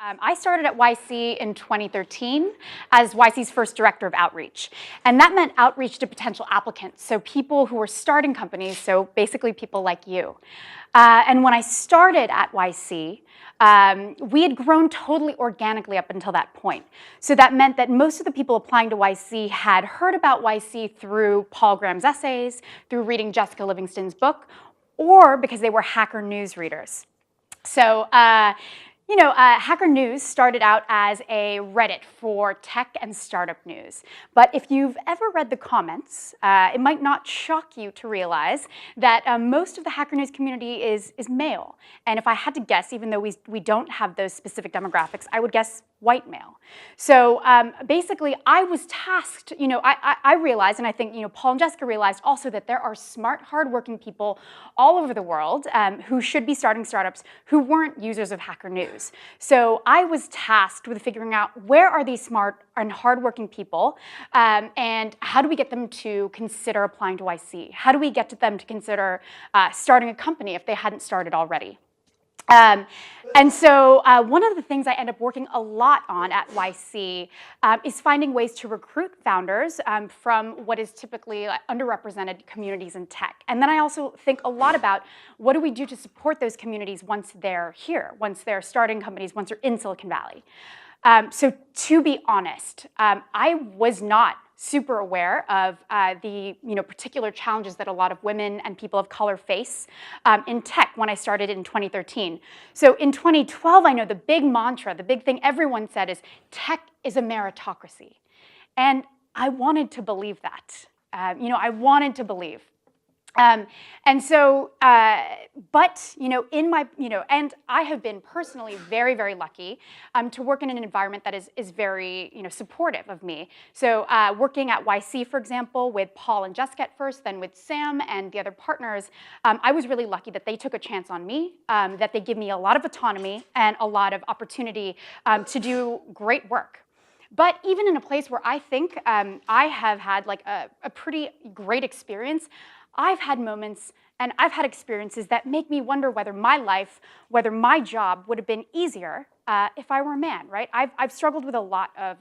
I started at YC in 2013 as YC's first director of outreach. And that meant outreach to potential applicants, so people who were starting companies, so basically people like you. And when I started at YC, we had grown totally organically up until that point. So that meant that most of the people applying to YC had heard about YC through Paul Graham's essays, through reading Jessica Livingston's book, or because they were Hacker News readers. So, Hacker News started out as a Reddit for tech and startup news. But if you've ever read the comments, it might not shock you to realize that most of the Hacker News community is male. And if I had to guess, even though we don't have those specific demographics, I would guess white male. So basically, I was tasked, I realized, and I think Paul and Jessica realized also, that there are smart, hardworking people all over the world who should be starting startups who weren't users of Hacker News. So I was tasked with figuring out where are these smart and hardworking people, and how do we get them to consider applying to YC? How do we get them to consider starting a company if they hadn't started already? And so one of the things I end up working a lot on at YC is finding ways to recruit founders from what is typically underrepresented communities in tech. And then I also think a lot about what do we do to support those communities once they're here, once they're starting companies, once they're in Silicon Valley. So to be honest, I was not super aware of the particular challenges that a lot of women and people of color face in tech when I started in 2013. So in 2012, I know the big mantra, the big thing everyone said is tech is a meritocracy. And I wanted to believe that. I wanted to believe. And so, but, in my, and I have been personally very, very lucky to work in an environment that is very, supportive of me. So working at YC, for example, with Paul and Jessica at first, then with Sam and the other partners, I was really lucky that they took a chance on me, that they give me a lot of autonomy and a lot of opportunity to do great work. But even in a place where I think I have had like a pretty great experience, I've had moments and I've had experiences that make me wonder whether my life, whether my job would have been easier if I were a man, right? I've struggled with a lot of,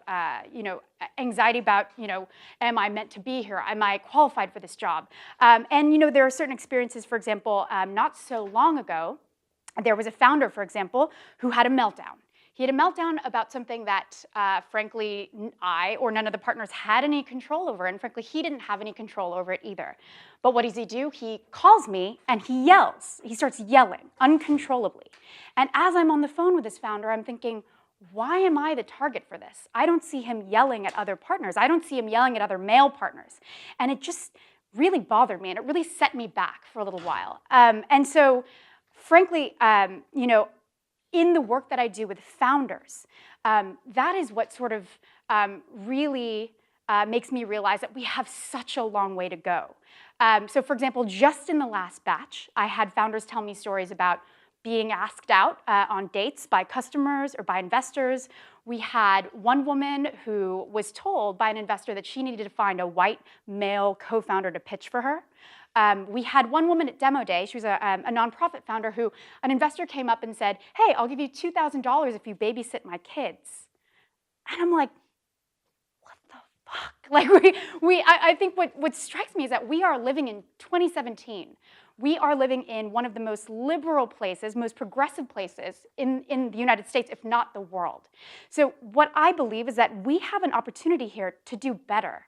anxiety about, am I meant to be here? Am I qualified for this job? And, there are certain experiences, for example, not so long ago, there was a founder, for example, who had a meltdown. He had a meltdown about something that, frankly, I or none of the partners had any control over, and frankly, he didn't have any control over it either. But what does he do? He calls me and he yells. He starts yelling uncontrollably. And as I'm on the phone with this founder, I'm thinking, why am I the target for this? I don't see him yelling at other partners. I don't see him yelling at other male partners. And it just really bothered me, and it really set me back for a little while. And so, frankly, in the work that I do with founders, that is what sort of really makes me realize that we have such a long way to go. So for example, just in the last batch, I had founders tell me stories about being asked out on dates by customers or by investors. We had one woman who was told by an investor that she needed to find a white male co-founder to pitch for her. We had one woman at Demo Day, she was a nonprofit founder, who an investor came up and said, hey, I'll give you $2,000 if you babysit my kids. And I'm like, what the fuck? Like I think what strikes me is that we are living in 2017. We are living in one of the most liberal places, most progressive places in the United States, if not the world. So what I believe is that we have an opportunity here to do better.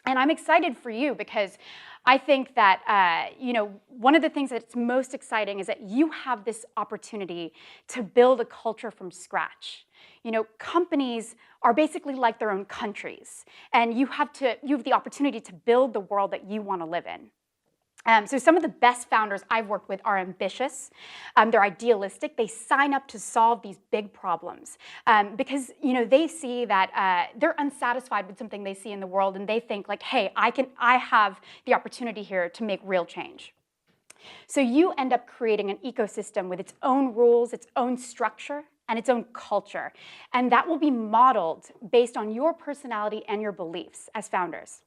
And I'm excited for you because I think that, one of the things that's most exciting is that you have this opportunity to build a culture from scratch. Companies are basically like their own countries, and you have the opportunity to build the world that you want to live in. So some of the best founders I've worked with are ambitious, they're idealistic, they sign up to solve these big problems because they see that they're unsatisfied with something they see in the world, and they think like, hey, I have the opportunity here to make real change. So you end up creating an ecosystem with its own rules, its own structure, and its own culture, and that will be modeled based on your personality and your beliefs as founders.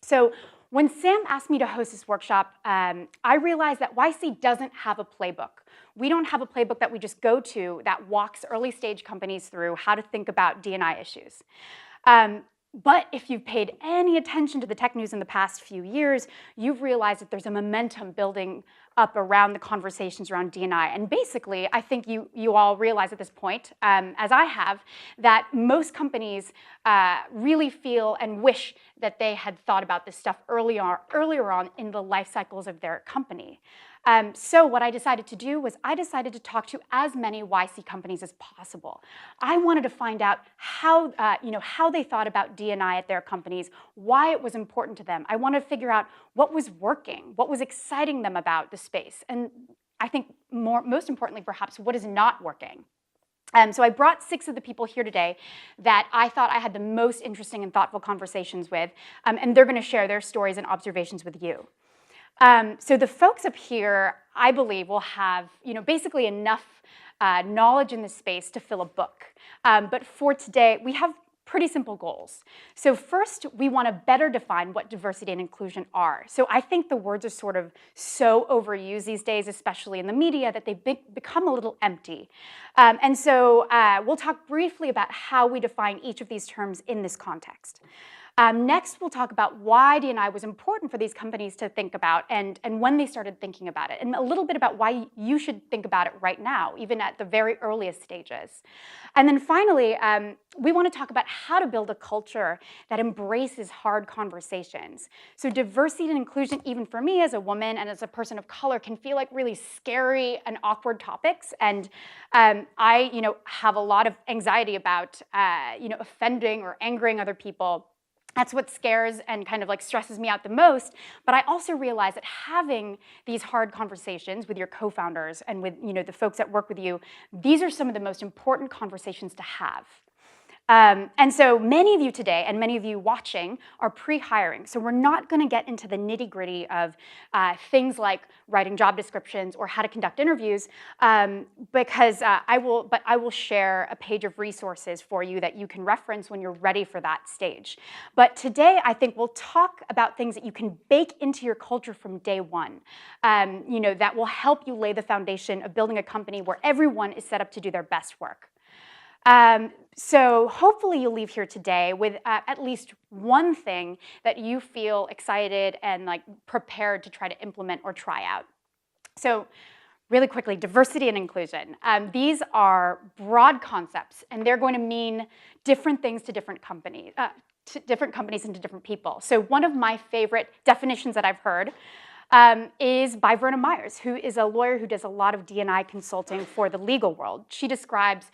So when Sam asked me to host this workshop, I realized that YC doesn't have a playbook. We don't have a playbook that we just go to that walks early stage companies through how to think about D&I issues. But if you've paid any attention to the tech news in the past few years, you've realized that there's a momentum building up around the conversations around D&I. And basically, I think you all realize at this point, as I have, that most companies really feel and wish that they had thought about this stuff earlier on in the life cycles of their company. So what I decided to do was I decided to talk to as many YC companies as possible. I wanted to find out how, how they thought about D&I at their companies, why it was important to them. I wanted to figure out what was working, what was exciting them about the space, and I think most importantly, perhaps, what is not working. So I brought 6 of the people here today that I thought I had the most interesting and thoughtful conversations with, and they're going to share their stories and observations with you. So the folks up here, I believe, will have basically enough knowledge in this space to fill a book. But for today, we have pretty simple goals. So first, we want to better define what diversity and inclusion are. So I think the words are sort of so overused these days, especially in the media, that they've become a little empty. And so we'll talk briefly about how we define each of these terms in this context. Next, we'll talk about why D&I was important for these companies to think about and when they started thinking about it, and a little bit about why you should think about it right now, even at the very earliest stages. And then finally, we want to talk about how to build a culture that embraces hard conversations. So diversity and inclusion, even for me as a woman and as a person of color, can feel like really scary and awkward topics. And I have a lot of anxiety about offending or angering other people. That's what scares and kind of like stresses me out the most. But I also realize that having these hard conversations with your co-founders and with the folks that work with you, these are some of the most important conversations to have. And so many of you today and many of you watching are pre-hiring. So we're not going to get into the nitty-gritty of things like writing job descriptions or how to conduct interviews because I will share a page of resources for you that you can reference when you're ready for that stage. But today, I think we'll talk about things that you can bake into your culture from day one, that will help you lay the foundation of building a company where everyone is set up to do their best work. So hopefully you'll leave here today with at least one thing that you feel excited and prepared to try to implement or try out. So really quickly, diversity and inclusion. These are broad concepts, and they're going to mean different things to different companies and to different people. So one of my favorite definitions that I've heard is by Verna Myers, who is a lawyer who does a lot of D&I consulting for the legal world. She describes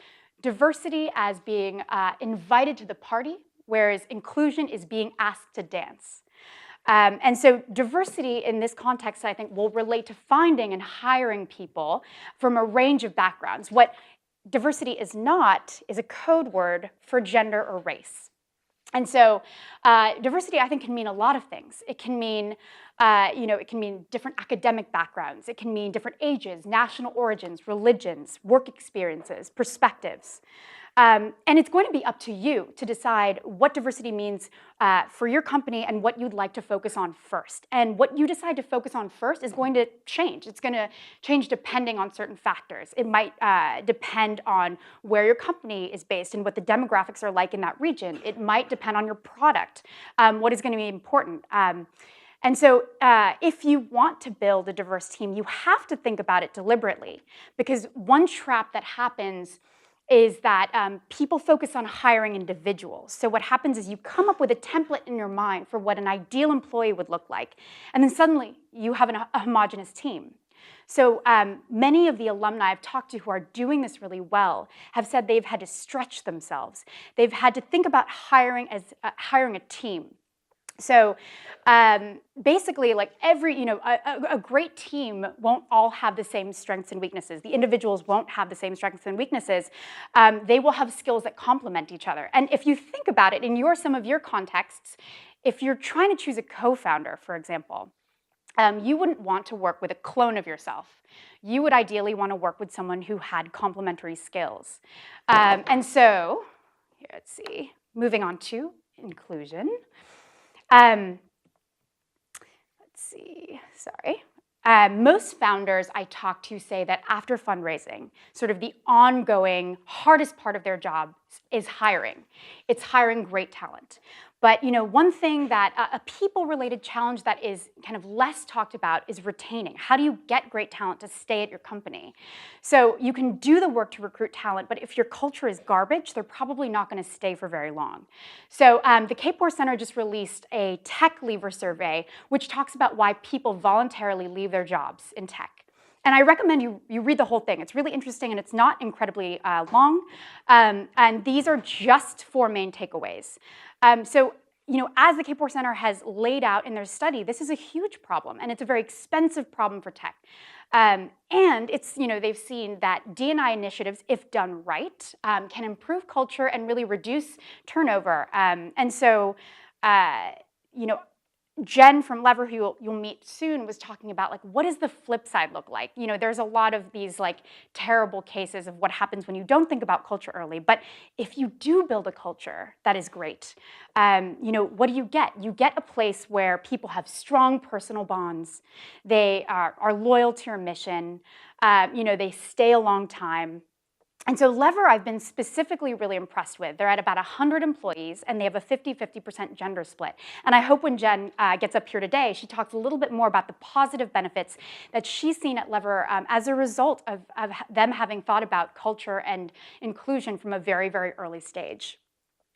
diversity as being invited to the party, whereas inclusion is being asked to dance. And so diversity in this context, I think, will relate to finding and hiring people from a range of backgrounds. What diversity is not is a code word for gender or race. And so diversity, I think, can mean a lot of things. It can mean it can mean different academic backgrounds. It can mean different ages, national origins, religions, work experiences, perspectives. And it's going to be up to you to decide what diversity means for your company and what you'd like to focus on first. And what you decide to focus on first is going to change. It's going to change depending on certain factors. It might depend on where your company is based and what the demographics are like in that region. It might depend on your product, what is going to be important. And so if you want to build a diverse team, you have to think about it deliberately, because one trap that happens is that people focus on hiring individuals. So what happens is you come up with a template in your mind for what an ideal employee would look like, and then suddenly you have a homogeneous team. So many of the alumni I've talked to who are doing this really well have said they've had to stretch themselves. They've had to think about hiring a team. So basically, a great team won't all have the same strengths and weaknesses. The individuals won't have the same strengths and weaknesses. They will have skills that complement each other. And if you think about it in some of your contexts, if you're trying to choose a co-founder, for example, you wouldn't want to work with a clone of yourself. You would ideally want to work with someone who had complementary skills. And so, here, let's see, moving on to inclusion. see, sorry. Most founders I talk to say that after fundraising, sort of the ongoing hardest part of their job is hiring. It's hiring great talent. But one thing that a people-related challenge that is kind of less talked about is retaining. How do you get great talent to stay at your company? So you can do the work to recruit talent, but if your culture is garbage, they're probably not going to stay for very long. So the Kapor Center just released a tech leaver survey, which talks about why people voluntarily leave their jobs in tech. And I recommend you read the whole thing. It's really interesting, and it's not incredibly long. And these are just 4 main takeaways. So as the Kapor Center has laid out in their study, this is a huge problem, and it's a very expensive problem for tech. And it's, they've seen that D&I initiatives, if done right, can improve culture and really reduce turnover. And so, Jen from Lever, who you'll meet soon, was talking about what does the flip side look like? There's a lot of these terrible cases of what happens when you don't think about culture early. But if you do build a culture that is great, what do you get? You get a place where people have strong personal bonds. They are loyal to your mission. They stay a long time. And so Lever, I've been specifically really impressed with. They're at about 100 employees, and they have a 50-50% gender split. And I hope when Jen gets up here today, she talks a little bit more about the positive benefits that she's seen at Lever as a result of them having thought about culture and inclusion from a very, very early stage.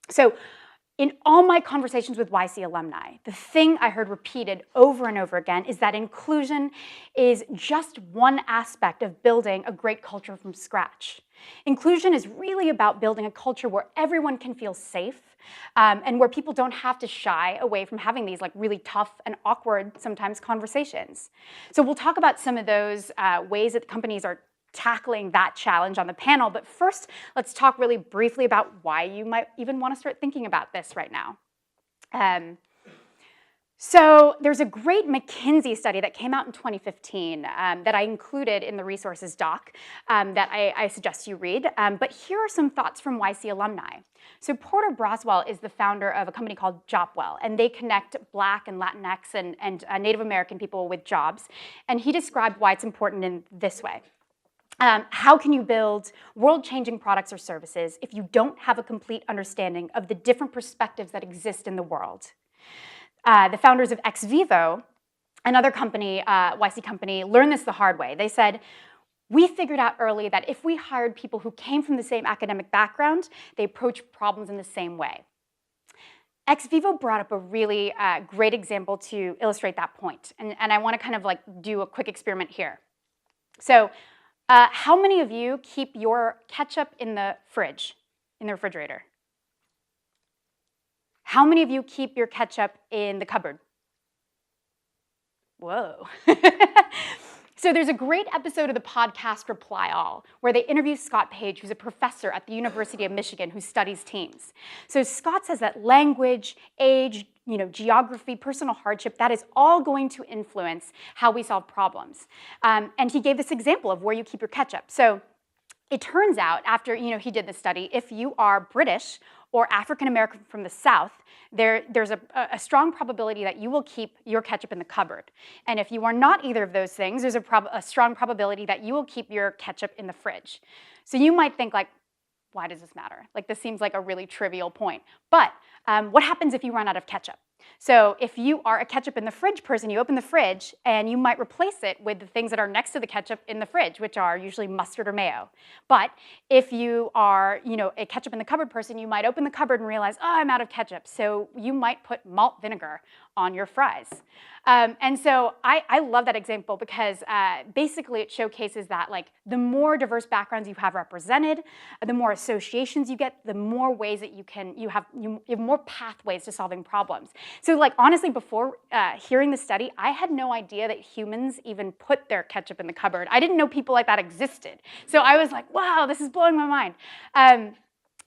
So in all my conversations with YC alumni, the thing I heard repeated over and over again is that inclusion is just one aspect of building a great culture from scratch. Inclusion is really about building a culture where everyone can feel safe and where people don't have to shy away from having these really tough and awkward sometimes conversations. So we'll talk about some of those ways that companies are tackling that challenge on the panel. But first, let's talk really briefly about why you might even want to start thinking about this right now. So there's a great McKinsey study that came out in 2015 that I included in the resources doc that I suggest you read. But here are some thoughts from YC alumni. So Porter Braswell is the founder of a company called Jobwell, and they connect Black and Latinx and Native American people with jobs. And he described why it's important in this way. How can you build world-changing products or services if you don't have a complete understanding of the different perspectives that exist in the world? The founders of XVivo, another company, YC company, learned this the hard way. They said, we figured out early that if we hired people who came from the same academic background, they approach problems in the same way. XVivo brought up a really great example to illustrate that point. And I want to kind of do a quick experiment here. So how many of you keep your ketchup in the fridge, in the refrigerator? How many of you keep your ketchup in the cupboard? Whoa. So there's a great episode of the podcast Reply All, where they interview Scott Page, who's a professor at the University of Michigan who studies teams. So Scott says that language, age, geography, personal hardship, that is all going to influence how we solve problems. And he gave this example of where you keep your ketchup. So it turns out, after he did this study, if you are British or African American from the South, there's a strong probability that you will keep your ketchup in the cupboard. And if you are not either of those things, there's a strong probability that you will keep your ketchup in the fridge. So you might think why does this matter? This seems like a really trivial point. But what happens if you run out of ketchup? So if you are a ketchup in the fridge person, you open the fridge and you might replace it with the things that are next to the ketchup in the fridge, which are usually mustard or mayo. But if you are, a ketchup in the cupboard person, you might open the cupboard and realize, oh, I'm out of ketchup. So you might put malt vinegar on your fries. And so I love that example because basically it showcases that the more diverse backgrounds you have represented, the more associations you get, the more ways that you have more pathways to solving problems. So honestly, before hearing the study, I had no idea that humans even put their ketchup in the cupboard. I didn't know people like that existed. So I was like, wow, this is blowing my mind.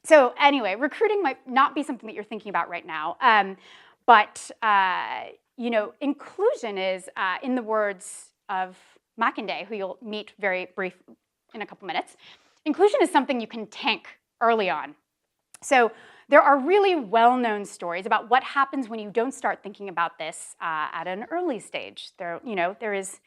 So anyway, recruiting might not be something that you're thinking about right now. But inclusion is, in the words of Makinde, who you'll meet very brief in a couple minutes, inclusion is something you can tank early on. So There are really well-known stories about what happens when you don't start thinking about this at an early stage. There is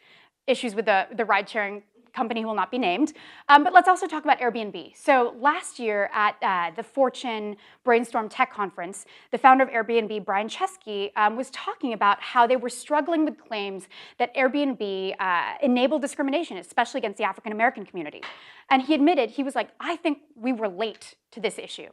issues with the ride-sharing company who will not be named. But let's also talk about Airbnb. So last year at the Fortune Brainstorm Tech Conference, the founder of Airbnb, Brian Chesky, was talking about how they were struggling with claims that Airbnb enabled discrimination, especially against the African American community. And he admitted, he was like, I think we were late to this issue.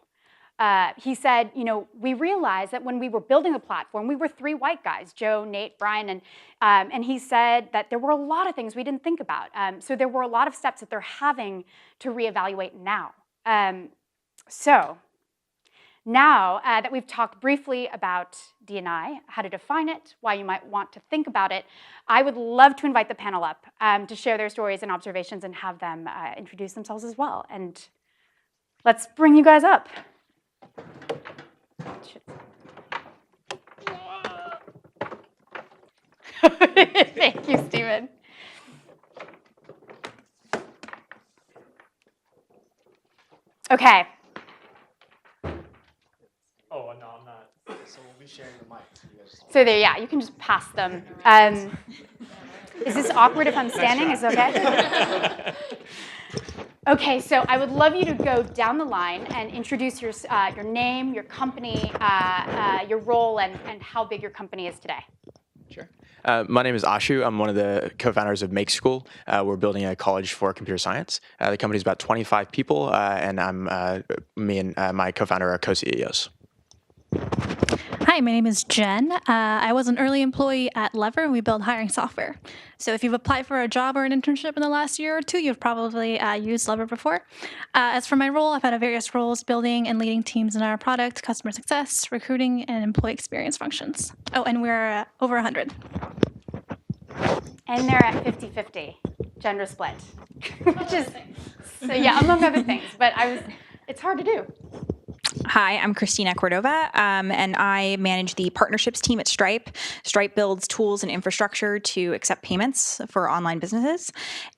He said, we realized that when we were building the platform, we were 3 white guys, Joe, Nate, Brian, and he said that there were a lot of things we didn't think about. So there were a lot of steps that they're having to reevaluate now. So now that we've talked briefly about D&I, how to define it, why you might want to think about it, I would love to invite the panel up to share their stories and observations and have them introduce themselves as well. And let's bring you guys up. Thank you, Stephen. Okay. Oh, no, I'm not. So we'll be sharing the mic. So there, yeah, you can just pass them. Is this awkward if I'm standing? Is it okay? Okay, so I would love you to go down the line and introduce your name, your company, your role, and how big your company is today. Sure. My name is Ashu. I'm one of the co-founders of Make School. We're building a college for computer science. The company is about 25 people, and me and my co-founder are co-CEOs. Hi, my name is Jen. I was an early employee at Lever, and we build hiring software. So if you've applied for a job or an internship in the last year or two, you've probably used Lever before. As for my role, I've had various roles building and leading teams in our product, customer success, recruiting, and employee experience functions. Oh, and we're over 100. And they're at 50-50, gender split, which is, so yeah, among other things, but it's hard to do. Hi, I'm Cristina Cordova, and I manage the partnerships team at Stripe. Stripe builds tools and infrastructure to accept payments for online businesses,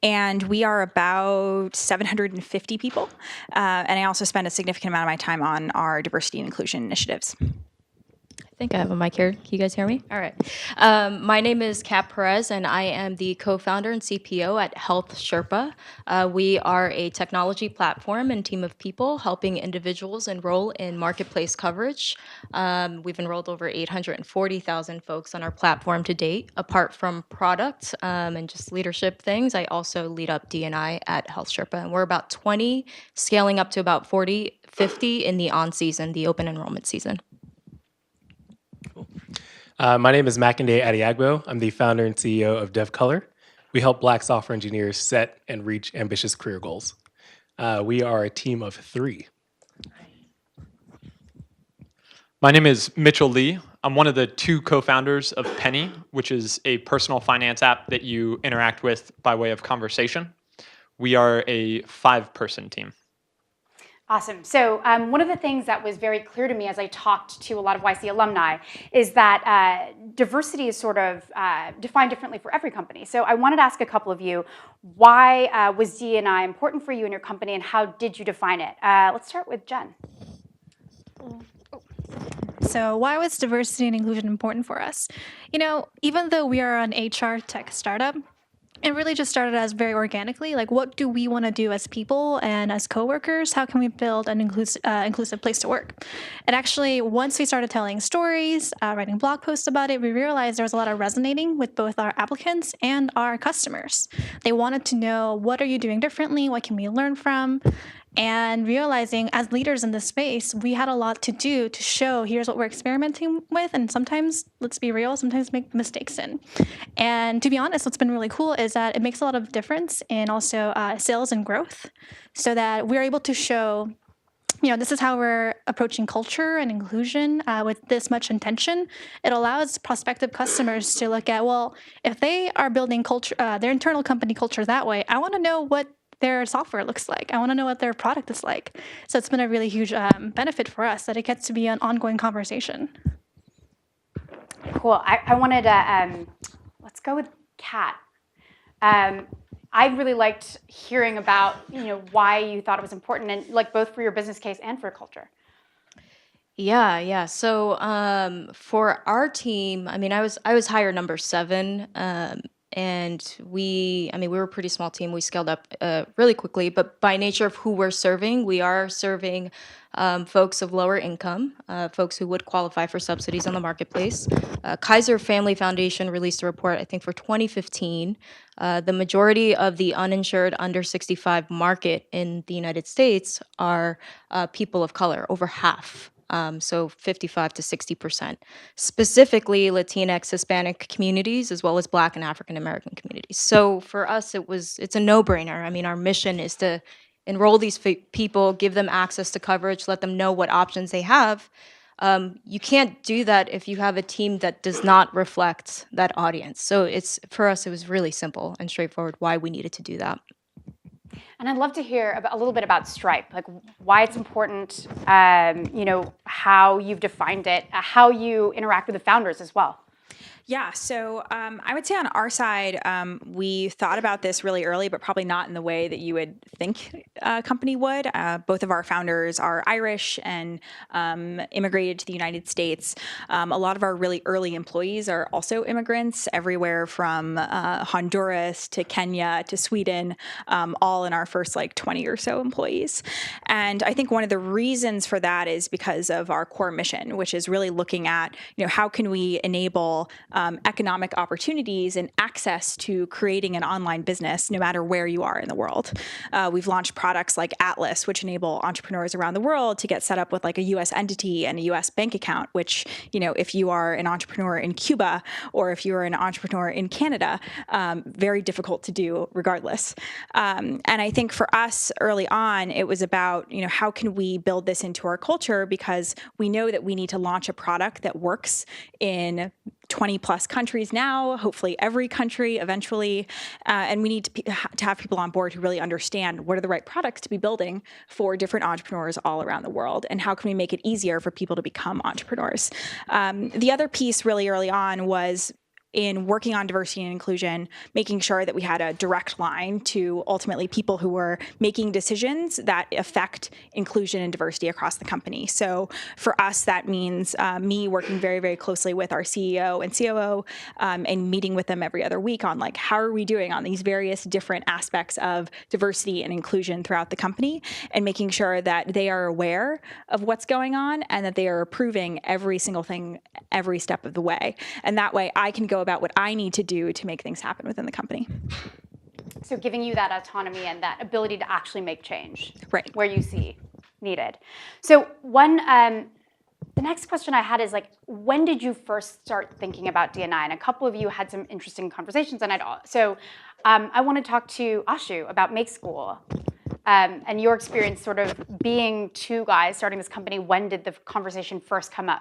and we are about 750 people. And I also spend a significant amount of my time on our diversity and inclusion initiatives. I think I have a mic here. Can you guys hear me? All right. My name is Perez, and I am the co-founder and CPO at HealthSherpa. We are a technology platform and team of people helping individuals enroll in marketplace coverage. We've enrolled over 840,000 folks on our platform to date. Apart from product and just leadership things, I also lead up D&I at HealthSherpa, and we're about 20, scaling up to about 40, 50 in the on-season, the open enrollment season. My name is Makinde Adeagbo. I'm the founder and CEO of DevColor. We help Black software engineers set and reach ambitious career goals. We are a team of 3. My name is Mitchell Lee. I'm one of the 2 co-founders of Penny, which is a personal finance app that you interact with by way of conversation. We are a 5-person team. Awesome. So one of the things that was very clear to me as I talked to a lot of YC alumni is that diversity is sort of defined differently for every company. So I wanted to ask a couple of you, why was D&I important for you and your company, and how did you define it? Let's start with Jen. So why was diversity and inclusion important for us? Even though we are an HR tech startup, it really just started as very organically, like what do we want to do as people and as coworkers? How can we build an inclusive place to work? And actually, once we started telling stories, writing blog posts about it, we realized there was a lot of resonating with both our applicants and our customers. They wanted to know, what are you doing differently? What can we learn from? And realizing as leaders in this space, we had a lot to do to show here's what we're experimenting with. And sometimes, let's be real, sometimes make mistakes in. And to be honest, what's been really cool is that it makes a lot of difference in also sales and growth, so that we're able to show, this is how we're approaching culture and inclusion with this much intention. It allows prospective customers to look at, well, if they are building culture, their internal company culture that way, I want to know what their software looks like. I want to know what their product is like. So it's been a really huge benefit for us that it gets to be an ongoing conversation. Cool. I wanted to, let's go with Kat. I really liked hearing about, why you thought it was important, and like both for your business case and for culture. Yeah. So for our team, I mean, I was hire number 7, and we were a pretty small team. We scaled up really quickly, but by nature of who we're serving, we are serving folks of lower income, folks who would qualify for subsidies on the marketplace. Kaiser Family Foundation released a report, I think, for 2015. The majority of the uninsured under 65 market in the United States are people of color, over half. So 55 to 60%, specifically Latinx, Hispanic communities, as well as Black and African American communities. So for us, it's a no-brainer. I mean, our mission is to enroll these people, give them access to coverage, let them know what options they have. You can't do that if you have a team that does not reflect that audience. So for us, it was really simple and straightforward why we needed to do that. And I'd love to hear a little bit about Stripe, like why it's important, how you've defined it, how you interact with the founders as well. Yeah, so I would say on our side, we thought about this really early, but probably not in the way that you would think a company would. Both of our founders are Irish and immigrated to the United States. A lot of our really early employees are also immigrants, everywhere from Honduras to Kenya to Sweden, all in our first 20 or so employees. And I think one of the reasons for that is because of our core mission, which is really looking at, how can we enable economic opportunities and access to creating an online business no matter where you are in the world. We've launched products like Atlas, which enable entrepreneurs around the world to get set up with a U.S. entity and a U.S. bank account, which, if you are an entrepreneur in Cuba or if you're an entrepreneur in Canada, very difficult to do regardless. And I think for us early on, it was about, how can we build this into our culture, because we know that we need to launch a product that works in 20 plus countries now, hopefully every country eventually. And we need to have people on board who really understand what are the right products to be building for different entrepreneurs all around the world, and how can we make it easier for people to become entrepreneurs. The other piece really early on was in working on diversity and inclusion, making sure that we had a direct line to ultimately people who were making decisions that affect inclusion and diversity across the company. So for us, that means me working very, very closely with our CEO and COO and meeting with them every other week on how are we doing on these various different aspects of diversity and inclusion throughout the company, and making sure that they are aware of what's going on and that they are approving every single thing every step of the way. And that way I can go about what I need to do to make things happen within the company. So giving you that autonomy and that ability to actually make change, right, where you see needed. So the next question I had is when did you first start thinking about D&I? And a couple of you had some interesting conversations, and I want to talk to Ashu about Make School and your experience sort of being two guys starting this company. When did the conversation first come up?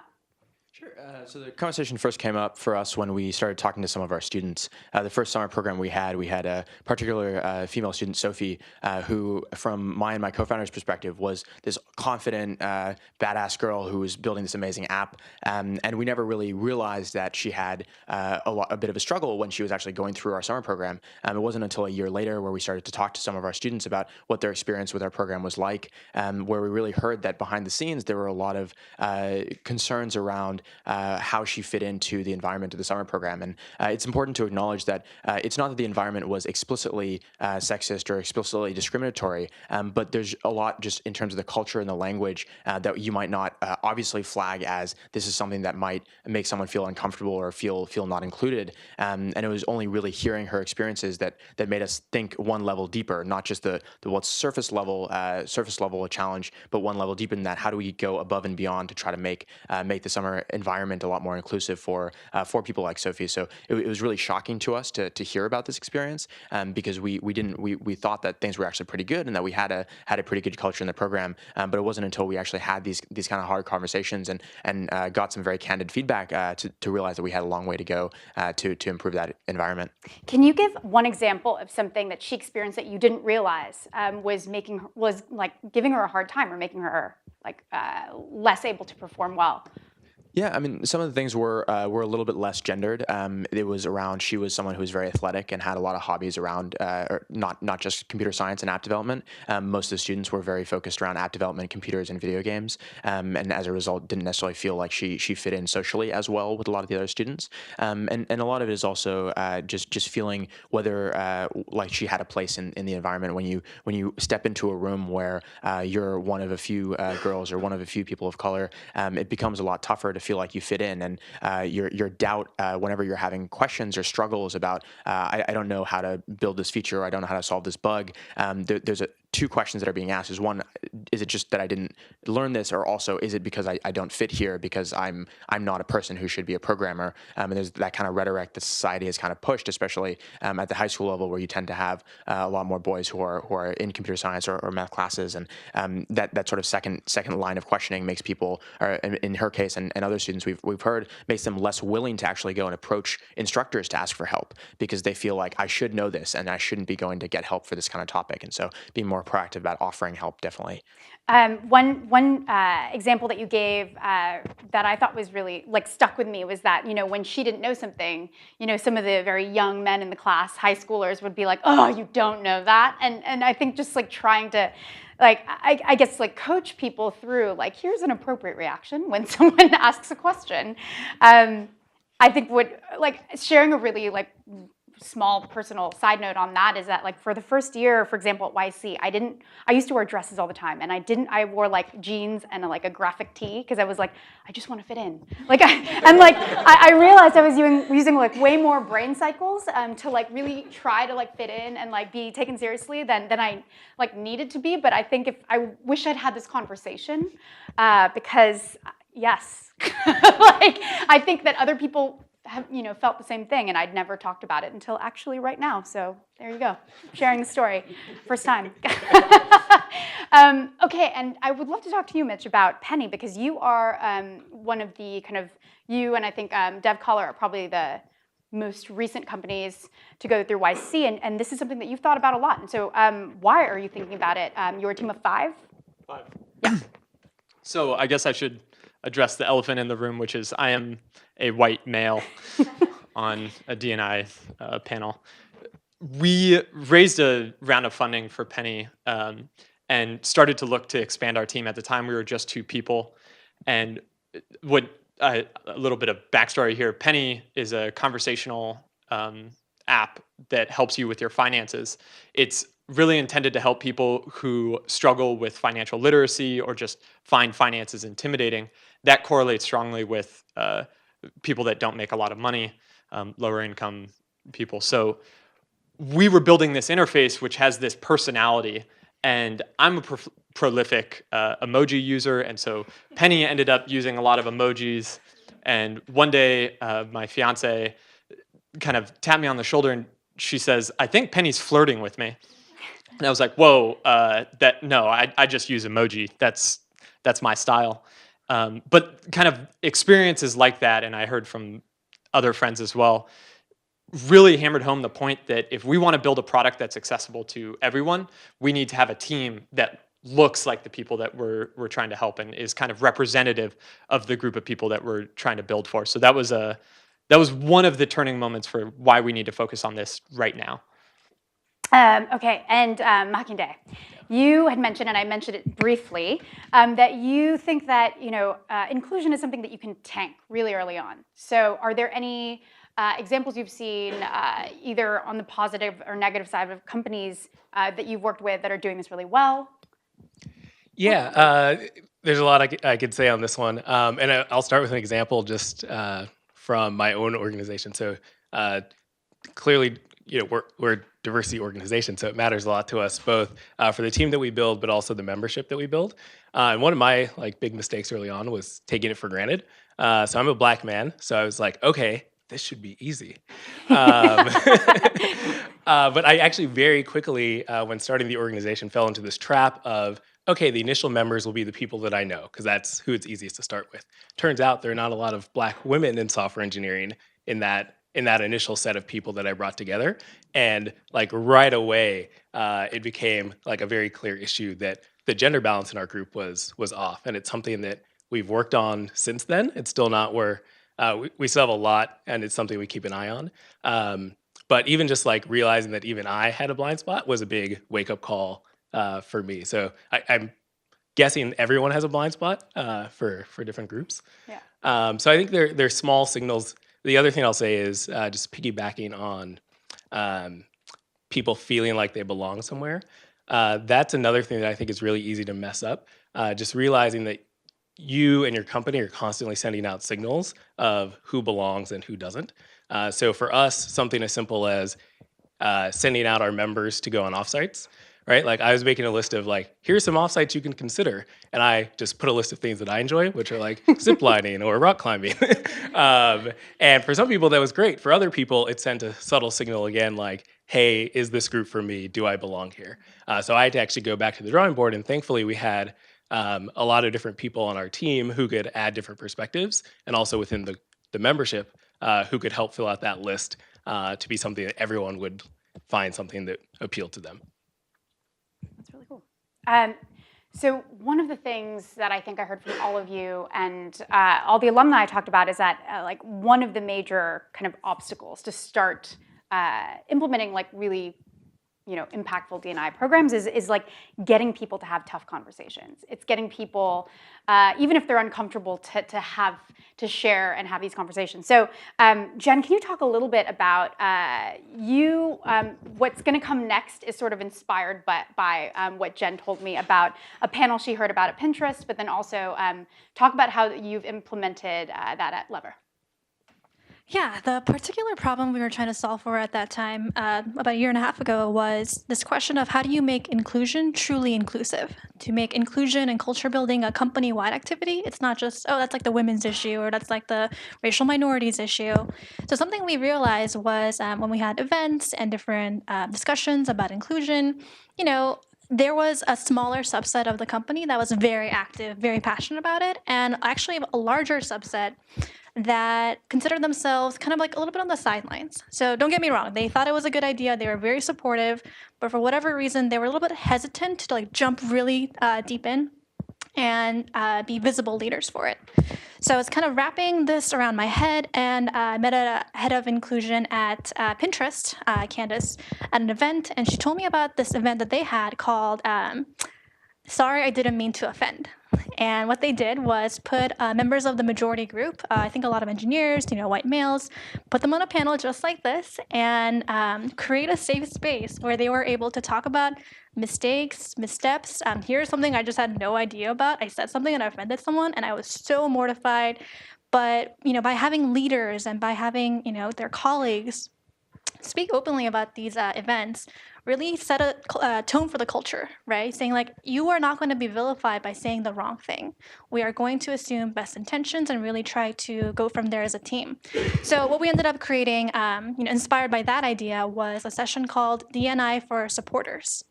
Sure. So the conversation first came up for us when we started talking to some of our students. The first summer program we had a particular female student, Sophie, who, from my and my co-founder's perspective, was this confident, badass girl who was building this amazing app. And we never really realized that she had a bit of a struggle when she was actually going through our summer program. It wasn't until a year later where we started to talk to some of our students about what their experience with our program was like, where we really heard that behind the scenes there were a lot of concerns around how she fit into the environment of the summer program. And it's important to acknowledge that it's not that the environment was explicitly sexist or explicitly discriminatory, but there's a lot just in terms of the culture and the language that you might not obviously flag as this is something that might make someone feel uncomfortable or feel not included. And it was only really hearing her experiences that made us think one level deeper, not just the what's surface level a challenge, but one level deeper than that. How do we go above and beyond to try to make the summer environment a lot more inclusive for people like Sophie? So it was really shocking to us to hear about this experience, because we thought that things were actually pretty good and that we had a pretty good culture in the program, but it wasn't until we actually had these kind of hard conversations and got some very candid feedback to realize that we had a long way to go to improve that environment. Can you give one example of something that she experienced that you didn't realize was giving her a hard time or making her less able to perform well? Yeah, I mean, some of the things were a little bit less gendered. It was around she was someone who was very athletic and had a lot of hobbies around, or not just computer science and app development. Most of the students were very focused around app development, computers, and video games, and as a result, didn't necessarily feel like she fit in socially as well with a lot of the other students. And a lot of it is also just feeling whether like she had a place in the environment when you step into a room where you're one of a few girls or one of a few people of color. It becomes a lot tougher to feel like you fit in, and your doubt whenever you're having questions or struggles about I don't know how to build this feature, or I don't know how to solve this bug. There's two questions that are being asked. Is one, is it just that I didn't learn this, or also is it because I don't fit here because I'm not a person who should be a programmer? And there's that kind of rhetoric that society has kind of pushed, especially at the high school level, where you tend to have a lot more boys who are in computer science or math classes, and that sort of second line of questioning makes people, or in her case and other students we've heard, makes them less willing to actually go and approach instructors to ask for help, because they feel like I should know this and I shouldn't be going to get help for this kind of topic. And so being more proactive about offering help, definitely. One example that you gave that I thought was really stuck with me was that when she didn't know something, some of the very young men in the class, high schoolers, would be like, "Oh, you don't know that," and I think just trying to I guess coach people through here's an appropriate reaction when someone asks a question. I think would sharing a really small personal side note on that is that for the first year, for example, at YC, I used to wear dresses all the time, and I wore jeans and a graphic tee because I was like, I just want to fit in. I realized I was using way more brain cycles to really try to fit in and be taken seriously than I needed to be. But I think I wish I'd had this conversation because yes, I think that other people have felt the same thing, and I'd never talked about it until actually right now. So there you go, sharing the story, first time. Okay, and I would love to talk to you, Mitch, about Penny, because you are one of the you and I think DevColor are probably the most recent companies to go through YC, and this is something that you've thought about a lot. And so why are you thinking about it? You're a team of 5? 5. Yeah. So I guess I should address the elephant in the room, which is I am a white male on a D&I panel. We raised a round of funding for Penny and started to look to expand our team. At the time, we were just 2 people. And a little bit of backstory here. Penny is a conversational app that helps you with your finances. It's really intended to help people who struggle with financial literacy or just find finances intimidating. That correlates strongly with people that don't make a lot of money, lower income people. So we were building this interface which has this personality, and I'm a prolific emoji user, and so Penny ended up using a lot of emojis. And one day my fiance kind of tapped me on the shoulder and she says, "I think Penny's flirting with me." And I was like, "Whoa, I just use emoji. That's my style." But kind of experiences like that, and I heard from other friends as well, really hammered home the point that if we want to build a product that's accessible to everyone, we need to have a team that looks like the people that we're trying to help and is kind of representative of the group of people that we're trying to build for. So that was one of the turning moments for why we need to focus on this right now. Okay, and Makinde, you had mentioned, and I mentioned it briefly, that you think that inclusion is something that you can tank really early on. So are there any examples you've seen either on the positive or negative side of companies that you've worked with that are doing this really well? Yeah, there's a lot I could say on this one. And I'll start with an example just from my own organization. So clearly, we're a diversity organization, so it matters a lot to us, both for the team that we build, but also the membership that we build. And one of my big mistakes early on was taking it for granted. So I'm a Black man, so I was like, okay, this should be easy. But I actually very quickly, when starting the organization, fell into this trap of, okay, the initial members will be the people that I know, because that's who it's easiest to start with. Turns out there are not a lot of Black women in software engineering in that initial set of people that I brought together. And right away, it became a very clear issue that the gender balance in our group was off. And it's something that we've worked on since then. It's still not where we still have a lot, and it's something we keep an eye on. But even just like realizing that even I had a blind spot was a big wake up call for me. So I'm guessing everyone has a blind spot for different groups. Yeah. So I think they're small signals. The other thing I'll say is just piggybacking on people feeling like they belong somewhere. That's another thing that I think is really easy to mess up. Just realizing that you and your company are constantly sending out signals of who belongs and who doesn't. So for us, something as simple as sending out our members to go on offsites, right? Like I was making a list of like, here's some offsites you can consider. And I just put a list of things that I enjoy, which are like zip lining or rock climbing. And for some people, that was great. For other people, it sent a subtle signal again, like, hey, is this group for me? Do I belong here? So I had to actually go back to the drawing board. And thankfully, we had a lot of different people on our team who could add different perspectives, and also within the membership who could help fill out that list to be something that everyone would find something that appealed to them. That's really cool. So one of the things that I think I heard from all of you and all the alumni I talked about is that like one of the major kind of obstacles to start implementing like really impactful D&I programs is like getting people to have tough conversations. It's getting people, even if they're uncomfortable, to share and have these conversations. So, Jen, can you talk a little bit about what's going to come next is sort of inspired by what Jen told me about a panel she heard about at Pinterest, but then also talk about how you've implemented that at Lever. Yeah, the particular problem we were trying to solve for at that time, about a year and a half ago, was this question of how do you make inclusion truly inclusive? To make inclusion and culture building a company-wide activity, it's not just, oh, that's like the women's issue or that's like the racial minorities issue. So something we realized was when we had events and different discussions about inclusion, there was a smaller subset of the company that was very active, very passionate about it, and actually a larger subset that considered themselves kind of like a little bit on the sidelines. So don't get me wrong, they thought it was a good idea, they were very supportive, but for whatever reason, they were a little bit hesitant to like jump really deep in and be visible leaders for it. So I was kind of wrapping this around my head, and I met a head of inclusion at Pinterest, Candace, at an event, and she told me about this event that they had called Sorry, I Didn't Mean to Offend. And what they did was put members of the majority group, I think a lot of engineers, white males, put them on a panel just like this and create a safe space where they were able to talk about mistakes, missteps. Here's something I just had no idea about. I said something and I offended someone and I was so mortified. But, by having leaders and by having, their colleagues speak openly about these events really set a tone for the culture, right? Saying like, you are not going to be vilified by saying the wrong thing. We are going to assume best intentions and really try to go from there as a team. So what we ended up creating, inspired by that idea, was a session called DNI for Supporters.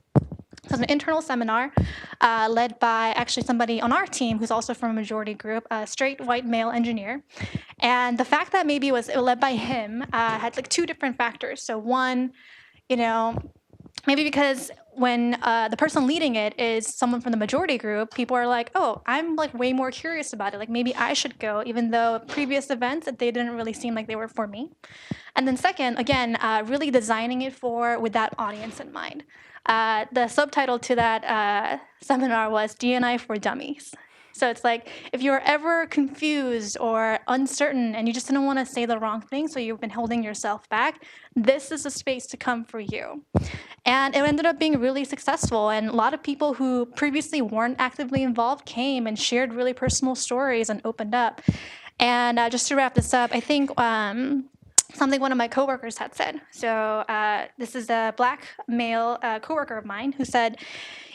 So it's an internal seminar led by actually somebody on our team who's also from a majority group, a straight white male engineer. And the fact that maybe it was led by him had like two different factors. So one, maybe because when the person leading it is someone from the majority group, people are like, oh, I'm like way more curious about it. Like maybe I should go, even though previous events, they didn't really seem like they were for me. And then second, again, really designing it with that audience in mind. The subtitle to that seminar was DNI for Dummies. So it's like, if you're ever confused or uncertain and you just didn't want to say the wrong thing, so you've been holding yourself back, this is a space to come for you. And it ended up being really successful. And a lot of people who previously weren't actively involved came and shared really personal stories and opened up. And just to wrap this up, I think something one of my coworkers had said. So this is a Black male coworker of mine who said,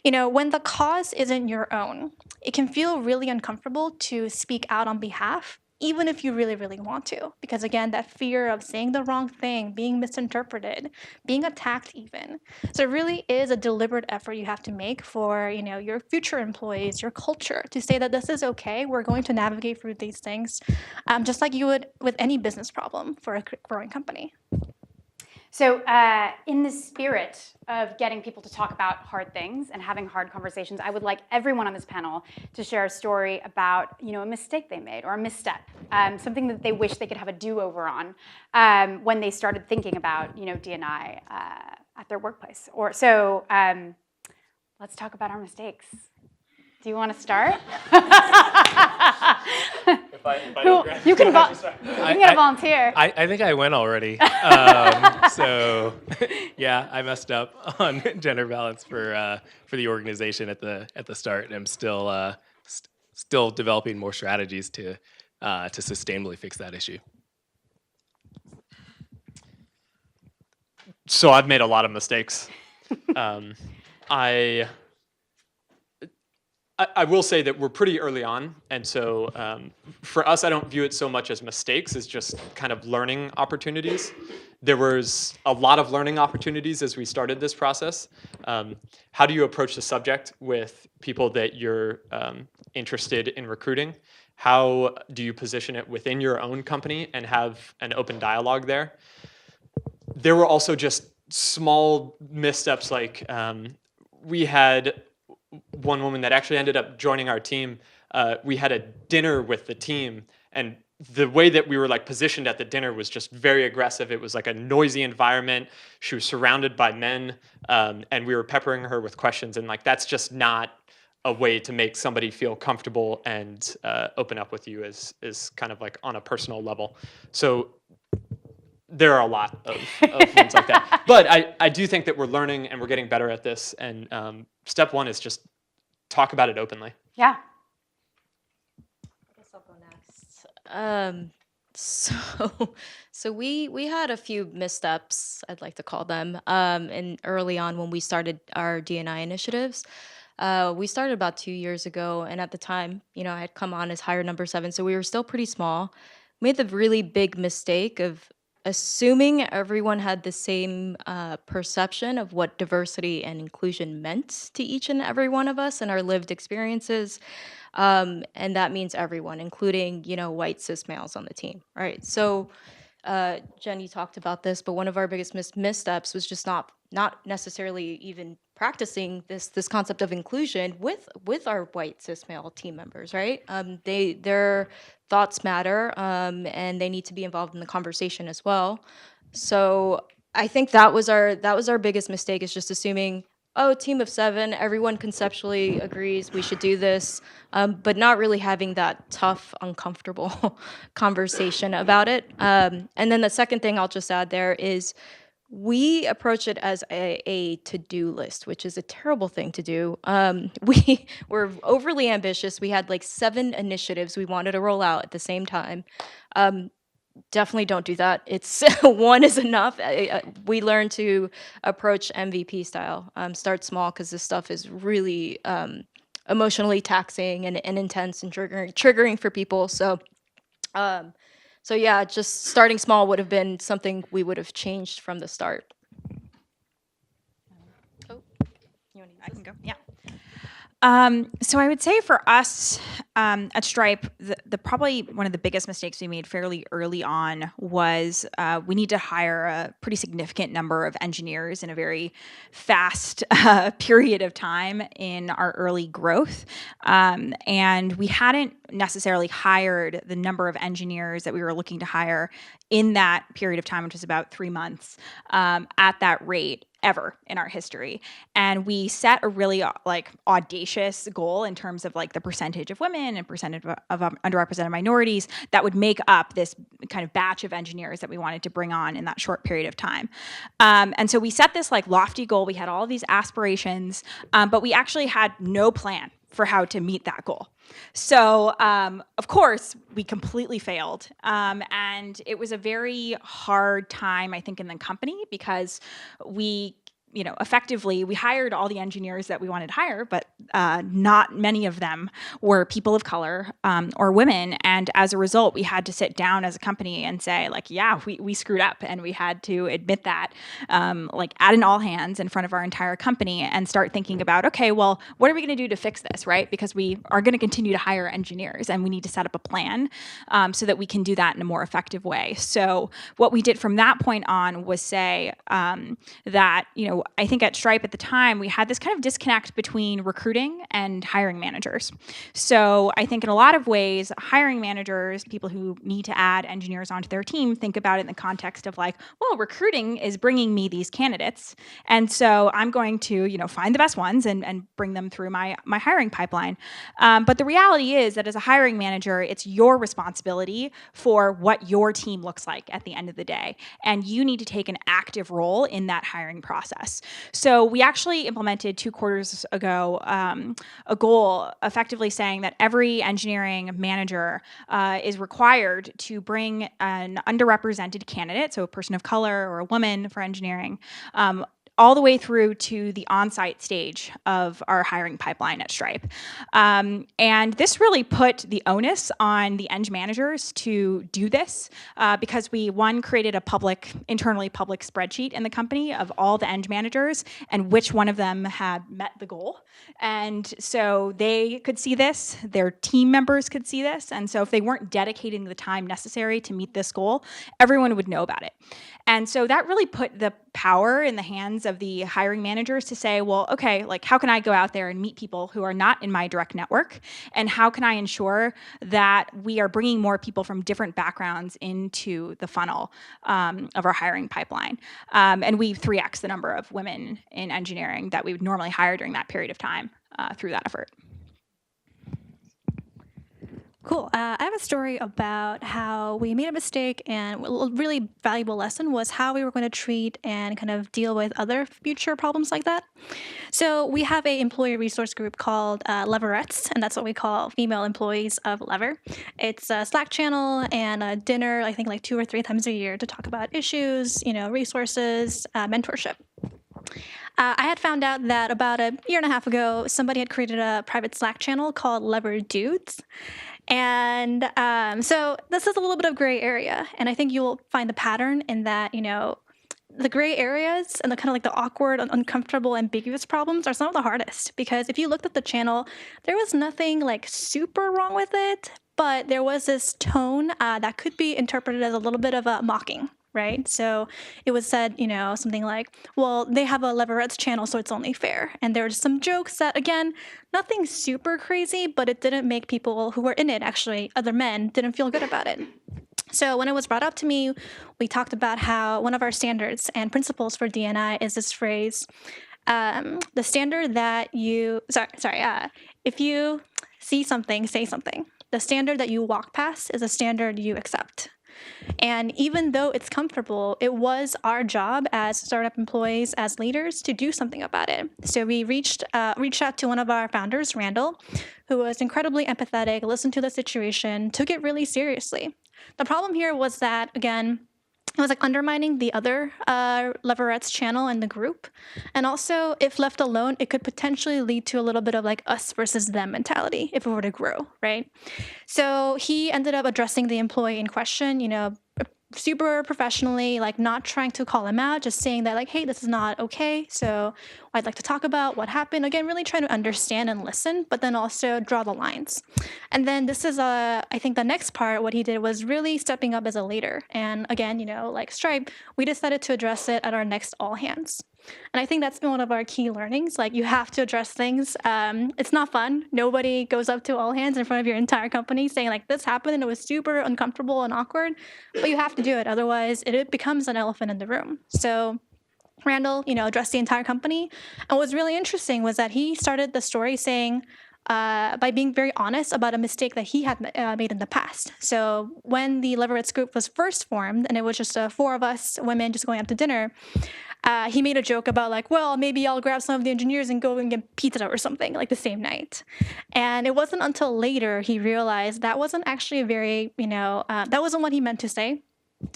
when the cause isn't your own, it can feel really uncomfortable to speak out on behalf, even if you really, really want to. Because again, that fear of saying the wrong thing, being misinterpreted, being attacked even. So it really is a deliberate effort you have to make for, your future employees, your culture, to say that this is okay. We're going to navigate through these things, just like you would with any business problem for a growing company. So in the spirit of getting people to talk about hard things and having hard conversations, I would like everyone on this panel to share a story about, a mistake they made or a misstep, something that they wish they could have a do-over on when they started thinking about, D&I at their workplace. Let's talk about our mistakes. Do you want to start? You can get a volunteer. I think I went already. So yeah, I messed up on gender balance for the organization at the start, and I'm still developing more strategies to sustainably fix that issue. So I've made a lot of mistakes. I will say that we're pretty early on, and so for us, I don't view it so much as mistakes as just kind of learning opportunities. There was a lot of learning opportunities as we started this process. How do you approach the subject with people that you're interested in recruiting? How do you position it within your own company and have an open dialogue there? There were also just small missteps, like we had one woman that actually ended up joining our team. We had a dinner with the team, and the way that we were positioned at the dinner was just very aggressive. It was like a noisy environment. She was surrounded by men, and we were peppering her with questions, and that's just not a way to make somebody feel comfortable and open up with you is kind of on a personal level. So there are a lot of ones like that. But I do think that we're learning and we're getting better at this. And step one is just talk about it openly. Yeah. I guess I'll go next. So we had a few missteps, I'd like to call them, and early on when we started our D&I initiatives. We started about 2 years ago, and at the time, I had come on as hire number 7, so we were still pretty small. Made the really big mistake of assuming everyone had the same perception of what diversity and inclusion meant to each and every one of us and our lived experiences. And that means everyone, including, white cis males on the team, right? So Jen, you talked about this, but one of our biggest missteps was just not necessarily even practicing this concept of inclusion with our white cis male team members, right? Their thoughts matter, and they need to be involved in the conversation as well. So I think that was our biggest mistake, is just assuming, oh, team of 7, everyone conceptually agrees we should do this, but not really having that tough, uncomfortable conversation about it. And then the second thing I'll just add there is we approach it as a to-do list, which is a terrible thing to do. We were overly ambitious. We had 7 initiatives we wanted to roll out at the same time. Definitely don't do that. It's one is enough. We learned to approach MVP style. Start small, because this stuff is really emotionally taxing and intense and triggering for people. So yeah, just starting small would have been something we would have changed from the start. Oh, you want to use I this? can go. Yeah. So I would say for us at Stripe, the probably one of the biggest mistakes we made fairly early on was we need to hire a pretty significant number of engineers in a very fast period of time in our early growth. And we hadn't necessarily hired the number of engineers that we were looking to hire in that period of time, which was about 3 months, at that rate ever in our history. And we set a really audacious goal in terms of the percentage of women and percentage of underrepresented minorities that would make up this kind of batch of engineers that we wanted to bring on in that short period of time. And so we set this lofty goal. We had all these aspirations, but we actually had no plan for how to meet that goal. So, of course, we completely failed. And it was a very hard time, I think, in the company, because we effectively, we hired all the engineers that we wanted to hire, but not many of them were people of color or women. And as a result, we had to sit down as a company and say, like, yeah, we screwed up, and we had to admit that, like at an all hands in front of our entire company, and start thinking about, okay, well, what are we going to do to fix this, right? Because we are going to continue to hire engineers, and we need to set up a plan so that we can do that in a more effective way. So what we did from that point on was say that, I think at Stripe at the time, we had this kind of disconnect between recruiting and hiring managers. So I think in a lot of ways, hiring managers, people who need to add engineers onto their team, think about it in the context of like, well, recruiting is bringing me these candidates. And so I'm going to, find the best ones and bring them through my hiring pipeline. But the reality is that as a hiring manager, it's your responsibility for what your team looks like at the end of the day. And you need to take an active role in that hiring process. So we actually implemented 2 quarters ago a goal effectively saying that every engineering manager is required to bring an underrepresented candidate, so a person of color or a woman for engineering, all the way through to the on-site stage of our hiring pipeline at Stripe. And this really put the onus on the eng managers to do this because we, created a internally public spreadsheet in the company of all the eng managers and which one of them had met the goal. And so they could see this, their team members could see this, and so if they weren't dedicating the time necessary to meet this goal, everyone would know about it. And so that really put the power in the hands of the hiring managers to say, well, okay, like how can I go out there and meet people who are not in my direct network? And how can I ensure that we are bringing more people from different backgrounds into the funnel of our hiring pipeline? And we've 3x the number of women in engineering that we would normally hire during that period of time through that effort. Cool. I have a story about how we made a mistake, and a really valuable lesson was how we were going to treat and kind of deal with other future problems like that. So we have a employee resource group called Leverettes, and that's what we call female employees of Lever. It's a Slack channel and a dinner, I think like 2 or 3 times a year to talk about issues, resources, mentorship. I had found out that about a year and a half ago, somebody had created a private Slack channel called Lever Dudes. And so this is a little bit of gray area. And I think you'll find the pattern in that, the gray areas and the kind of like the awkward, uncomfortable, ambiguous problems are some of the hardest. Because if you looked at the channel, there was nothing like super wrong with it, but there was this tone that could be interpreted as a little bit of a mocking. Right? So it was said, something like, well, they have a Leverettes channel, so it's only fair. And there were some jokes that, again, nothing super crazy, but it didn't make people who were in it, actually, other men, didn't feel good about it. So when it was brought up to me, we talked about how one of our standards and principles for D&I is this phrase, the standard that if you see something, say something. The standard that you walk past is a standard you accept. And even though it's comfortable, it was our job as startup employees, as leaders, to do something about it. So we reached out to one of our founders, Randall, who was incredibly empathetic, listened to the situation, took it really seriously. The problem here was that, again, it was like undermining the other Leverettes channel in the group. And also, if left alone, it could potentially lead to a little bit of like us versus them mentality if it were to grow, right? So he ended up addressing the employee in question, super professionally, like not trying to call him out, just saying that like, hey, this is not okay. So I'd like to talk about what happened. Again, really trying to understand and listen, but then also draw the lines. And then this is, I think the next part, what he did was really stepping up as a leader. And again, like Stripe, we decided to address it at our next all hands. And I think that's been one of our key learnings. Like you have to address things. It's not fun. Nobody goes up to all hands in front of your entire company saying like this happened and it was super uncomfortable and awkward, but you have to do it. Otherwise it becomes an elephant in the room. So Randall, addressed the entire company. And what's really interesting was that he started the story saying, by being very honest about a mistake that he had made in the past. So when the Leverettes group was first formed, and it was just 4 of us women just going out to dinner, he made a joke about like, well, maybe I'll grab some of the engineers and go and get pizza or something like the same night. And it wasn't until later he realized that wasn't actually a very, that wasn't what he meant to say.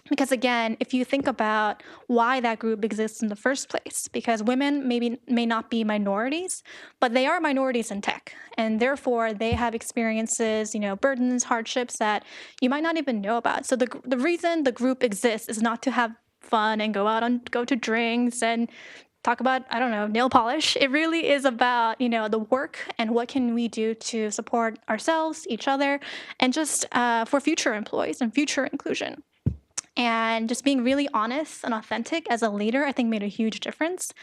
Because again, if you think about why that group exists in the first place, because women may not be minorities, but they are minorities in tech, and therefore they have experiences, burdens, hardships that you might not even know about. So the reason the group exists is not to have fun and go to drinks and talk about, I don't know, nail polish. It really is about, the work and what can we do to support ourselves, each other, and just for future employees and future inclusion. And just being really honest and authentic as a leader, I think made a huge difference.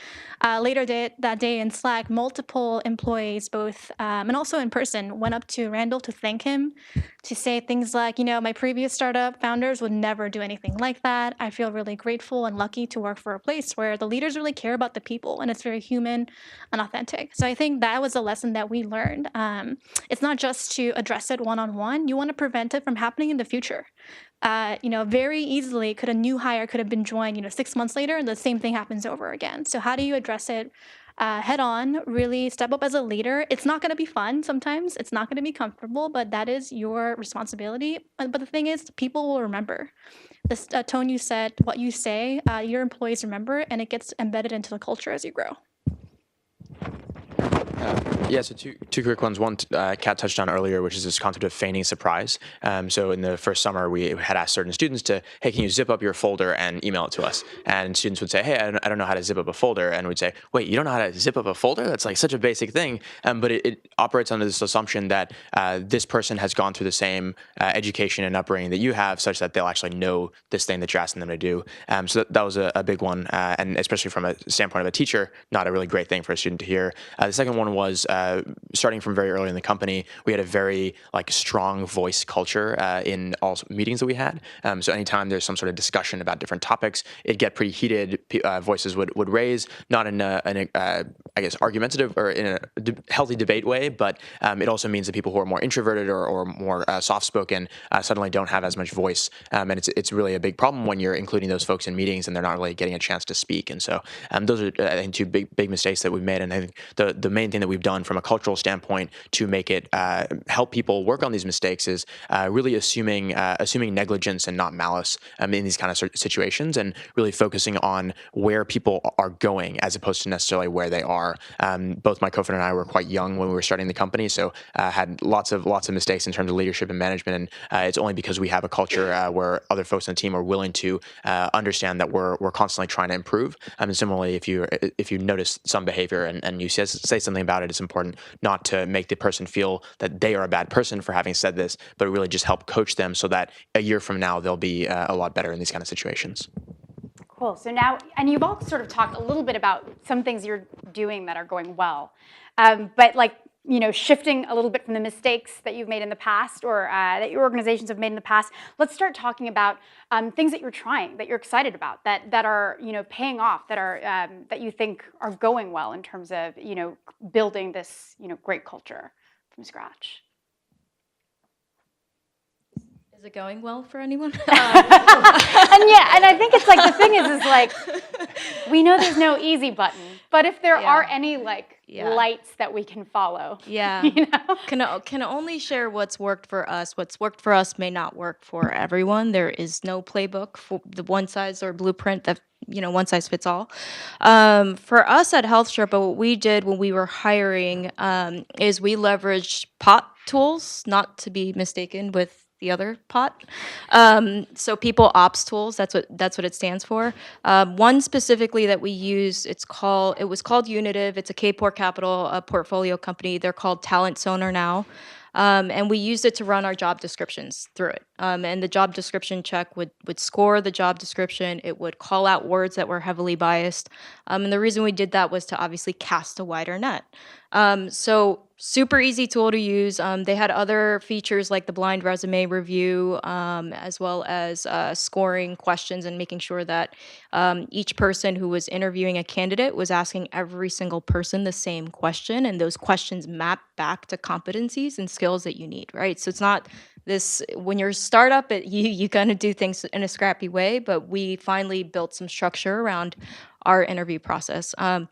Later that day in Slack, multiple employees, both and also in person, went up to Randall to thank him, to say things like, my previous startup founders would never do anything like that. I feel really grateful and lucky to work for a place where the leaders really care about the people and it's very human and authentic. So I think that was a lesson that we learned. It's not just to address it one-on-one. You want to prevent it from happening in the future. Very easily a new hire could have been joined, 6 months later, and the same thing happens over again. So how do you address it head on, really step up as a leader? It's not going to be fun sometimes. It's not going to be comfortable, but that is your responsibility. But the thing is, people will remember. The tone you set, what you say, your employees remember, and it gets embedded into the culture as you grow. Yeah, so two quick ones. One, Kat touched on earlier, which is this concept of feigning surprise. So in the first summer, we had asked certain students to, hey, can you zip up your folder and email it to us? And students would say, hey, I don't know how to zip up a folder. And we'd say, wait, you don't know how to zip up a folder? That's like such a basic thing. But it operates under this assumption that this person has gone through the same education and upbringing that you have, such that they'll actually know this thing that you're asking them to do. So that was a big one. And especially from a standpoint of a teacher, not a really great thing for a student to hear. The second one was starting from very early in the company, we had a very strong voice culture in all meetings that we had. So anytime there's some sort of discussion about different topics, it'd get pretty heated. Voices would raise, not in a argumentative or in a healthy debate way, but it also means that people who are more introverted or more soft-spoken suddenly don't have as much voice. And it's really a big problem when you're including those folks in meetings and they're not really getting a chance to speak. And so those are, I think, two big mistakes that we've made. And I think the main thing that we've done from a cultural standpoint to make it help people work on these mistakes is really assuming negligence and not malice in these kind of situations, and really focusing on where people are going as opposed to necessarily where they are. Both my co-founder and I were quite young when we were starting the company, so had lots of mistakes in terms of leadership and management. And it's only because we have a culture where other folks on the team are willing to understand that we're constantly trying to improve. And similarly, if you notice some behavior and you say something about it, it's important not to make the person feel that they are a bad person for having said this, but really just help coach them so that a year from now they'll be a lot better in these kind of situations. Cool. So now, and you've all sort of talked a little bit about some things you're doing that are going well, but shifting a little bit from the mistakes that you've made in the past or that your organizations have made in the past, let's start talking about things that you're trying, that you're excited about, that are paying off, that are that you think are going well in terms of building this great culture from scratch. Is it going well for anyone? And I think it's the thing is we know there's no easy button, but if there are any lights that we can follow. Yeah. Can only share what's worked for us. What's worked for us may not work for everyone. There is no playbook for the one size or blueprint that one size fits all. For us at HealthSherpa, what we did when we were hiring is we leveraged POT tools, not to be mistaken with the other pot. So people ops tools, that's what it stands for. One specifically that we use, it was called Unitive. It's a K4 Capital portfolio company. They're called Talent Sonar now. And we used it to run our job descriptions through it. And the job description check would score the job description. It would call out words that were heavily biased. And the reason we did that was to obviously cast a wider net. So super easy tool to use. They had other features like the blind resume review, as well as scoring questions and making sure that each person who was interviewing a candidate was asking every single person the same question, and those questions map back to competencies and skills that you need, right? So it's not this, when you're a startup, you kind of do things in a scrappy way, but we finally built some structure around our interview process. And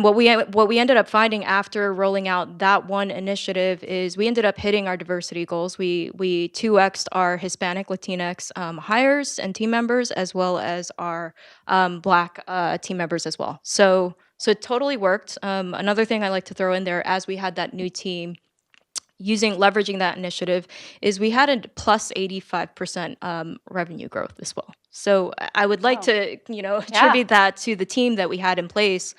what we ended up finding after rolling out that one initiative is we ended up hitting our diversity goals. We 2x'd our Hispanic, Latinx hires and team members, as well as our Black team members as well. So it totally worked. Another thing I like to throw in there, as we had that new team, leveraging that initiative, is we had a plus 85% revenue growth as well. So I would like to, attribute that to the team that we had in place.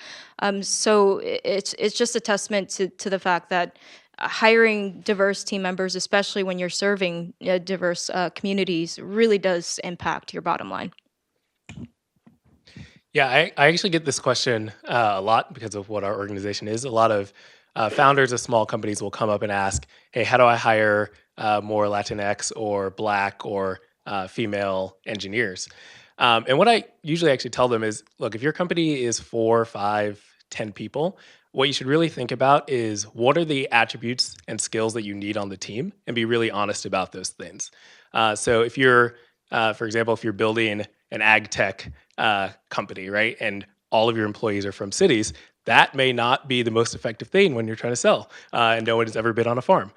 So it's just a testament to the fact that hiring diverse team members, especially when you're serving diverse communities, really does impact your bottom line. Yeah, I actually get this question a lot because of what our organization is. A lot of founders of small companies will come up and ask, hey, how do I hire more Latinx or Black or female engineers? And what I usually actually tell them is, look, if your company is 4, 5, 10 people, what you should really think about is what are the attributes and skills that you need on the team, and be really honest about those things. So if you're, for example, if you're building an ag tech company, right, and all of your employees are from cities, that may not be the most effective thing when you're trying to sell, and no one has ever been on a farm.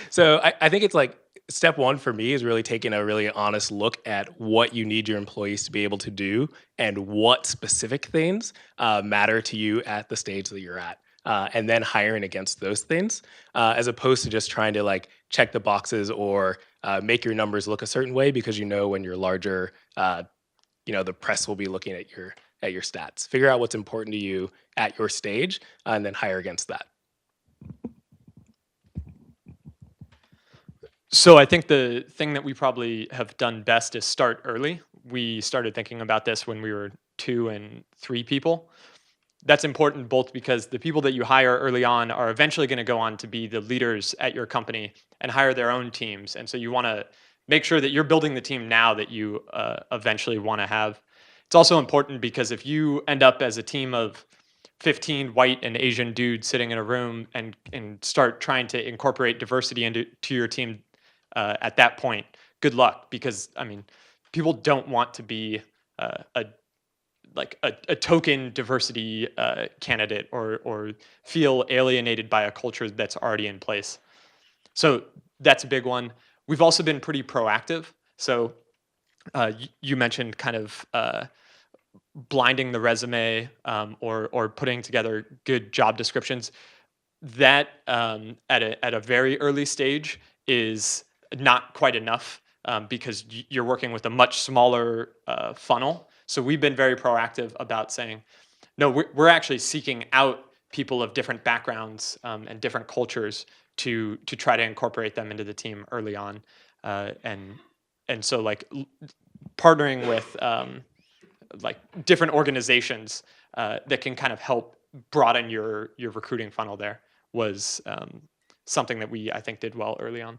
So I think it's like step one for me is really taking a really honest look at what you need your employees to be able to do and what specific things matter to you at the stage that you're at. And then hiring against those things, as opposed to just trying to like check the boxes or make your numbers look a certain way because when you're larger, the press will be looking at your stats. Figure out what's important to you at your stage, and then hire against that. So I think the thing that we probably have done best is start early. We started thinking about this when we were 2 and 3 people. That's important both because the people that you hire early on are eventually going to go on to be the leaders at your company and hire their own teams. And so you want to make sure that you're building the team now that you eventually want to have. It's also important because if you end up as a team of 15 white and Asian dudes sitting in a room and start trying to incorporate diversity into your team at that point, good luck, because people don't want to be a token diversity candidate or feel alienated by a culture that's already in place. So that's a big one. We've also been pretty proactive. So you mentioned kind of blinding the resume or putting together good job descriptions. That at a very early stage is not quite enough because you're working with a much smaller funnel. So we've been very proactive about saying, no, we're actually seeking out people of different backgrounds and different cultures to try to incorporate them into the team early on, and so like partnering with like different organizations that can kind of help broaden your recruiting funnel there was something that I think did well early on.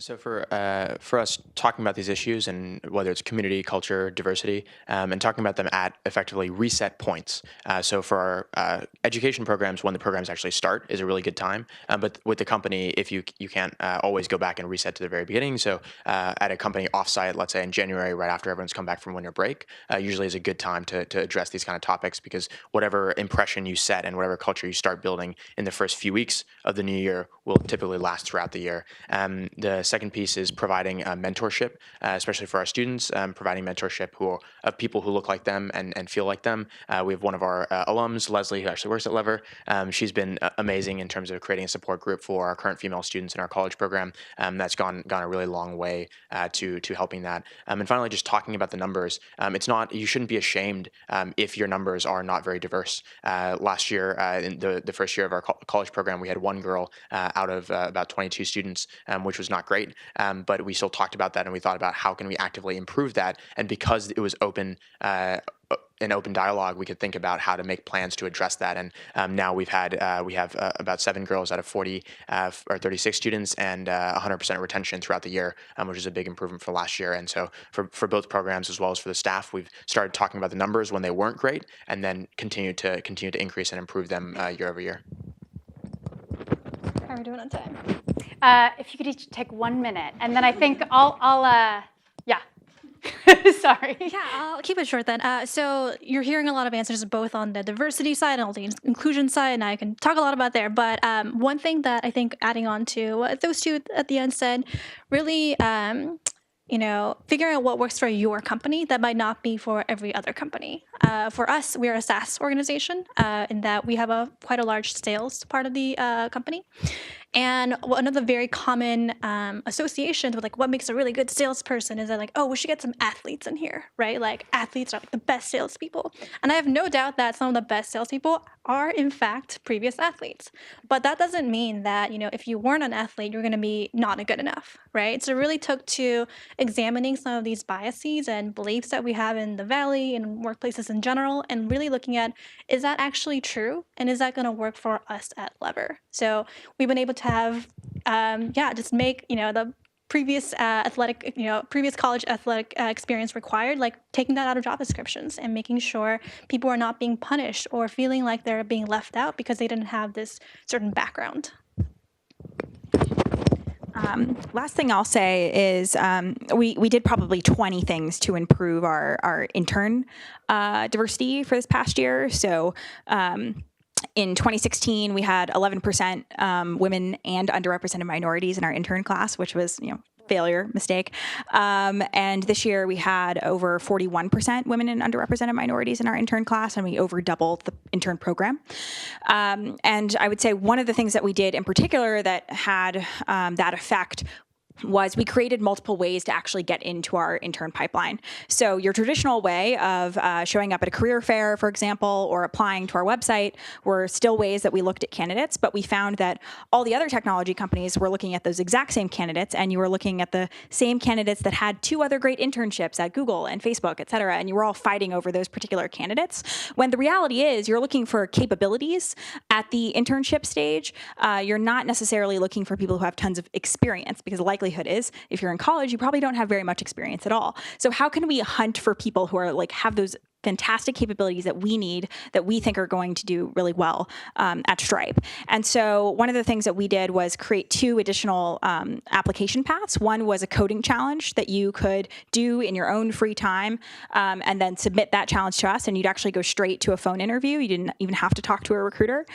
So for us talking about these issues, and whether it's community, culture, diversity, and talking about them at effectively reset points. So for our education programs, when the programs actually start is a really good time. But with the company, if you can't always go back and reset to the very beginning. So at a company offsite, let's say in January, right after everyone's come back from winter break, usually is a good time to address these kind of topics, because whatever impression you set and whatever culture you start building in the first few weeks of the new year will typically last throughout the year. The second piece is providing mentorship, especially for our students, providing mentorship of people who look like them and feel like them. We have one of our alums, Leslie, who actually works at Lever. She's been amazing in terms of creating a support group for our current female students in our college program. That's gone a really long way to helping that. And finally, just talking about the numbers. You shouldn't be ashamed if your numbers are not very diverse. Last year, in the first year of our college program, we had one girl out of about 22 students, which was not great. But we still talked about that, and we thought about how can we actively improve that. And because it was open, an open dialogue, we could think about how to make plans to address that. And now we have about 7 girls out of 40 or 36 students, and 100% retention throughout the year, which is a big improvement for last year. And so for both programs as well as for the staff, we've started talking about the numbers when they weren't great, and then continue to increase and improve them year over year. How are we doing on time? If you could each take 1 minute, and then I think I'll yeah. Sorry. Yeah, I'll keep it short then. So you're hearing a lot of answers both on the diversity side and on the inclusion side, and I can talk a lot about there. But one thing that I think adding on to what those two at the end said, really, figuring out what works for your company that might not be for every other company. For us, we're a SaaS organization in that we have quite a large sales part of the company. And one of the very common associations with like what makes a really good salesperson is that like, oh, we should get some athletes in here, right? Like athletes are like the best salespeople. And I have no doubt that some of the best salespeople are in fact previous athletes. But that doesn't mean that, if you weren't an athlete, you're going to be not good enough, right? So it really took to examining some of these biases and beliefs that we have in the Valley and workplaces in general, and really looking at, is that actually true? And is that going to work for us at Lever? So we've been able to have, just make, the previous previous college athletic experience required, like taking that out of job descriptions and making sure people are not being punished or feeling like they're being left out because they didn't have this certain background. Last thing I'll say is we did probably 20 things to improve our intern diversity for this past year. So in 2016, we had 11% women and underrepresented minorities in our intern class, which was, failure, mistake. And this year we had over 41% women and underrepresented minorities in our intern class, and we over doubled the intern program. And I would say one of the things that we did in particular that had that effect was we created multiple ways to actually get into our intern pipeline. So your traditional way of showing up at a career fair, for example, or applying to our website were still ways that we looked at candidates, but we found that all the other technology companies were looking at those exact same candidates, and you were looking at the same candidates that had 2 other great internships at Google and Facebook, et cetera, and you were all fighting over those particular candidates, when the reality is you're looking for capabilities at the internship stage. You're not necessarily looking for people who have tons of experience, because the likelihood is if you're in college, you probably don't have very much experience at all. So how can we hunt for people who are have those fantastic capabilities that we need, that we think are going to do really well at Stripe? And so one of the things that we did was create 2 additional application paths. One was a coding challenge that you could do in your own free time and then submit that challenge to us, and you'd actually go straight to a phone interview. You didn't even have to talk to a recruiter.